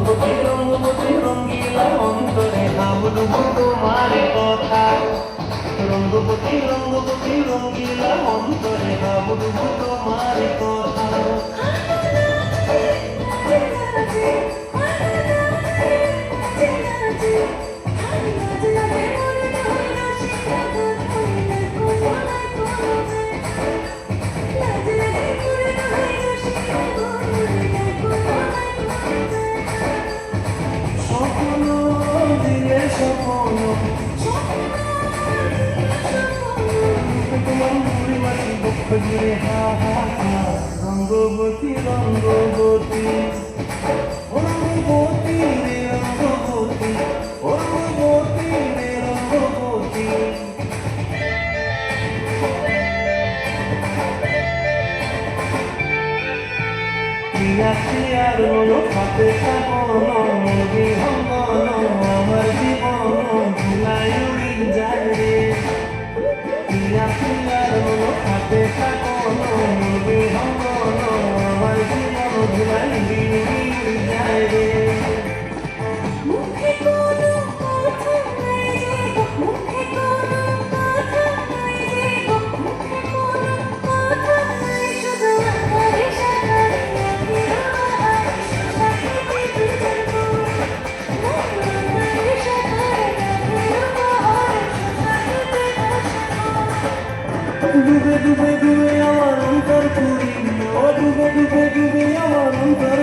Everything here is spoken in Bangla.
রঙ্গবতী রঙ্গিলা অন্তরে ভাবলুম তোমার কথা। রঙ্গবতী রঙ্গিলা অন্তরে ভাবলুম তোমার কথা। রঙ্গবতী রঙ্গবতী রঙ্গবতী রে রঙ্গবতী রঙ্গবতী রে রঙ্গবতী। আর মনো খাতে থাকন বিহঙ্গন আমার জীবন ভুলাই উড়ি যায় রে। আর মনো খাতে থাকন বিহঙ্গন আমার জীবন ভুলাই উড়ি যায় রে। ডুবে ডুবে ডুবে আমার অন্তর পুরি, ও ডুবে ডুবে ডুবে আমার অন্তর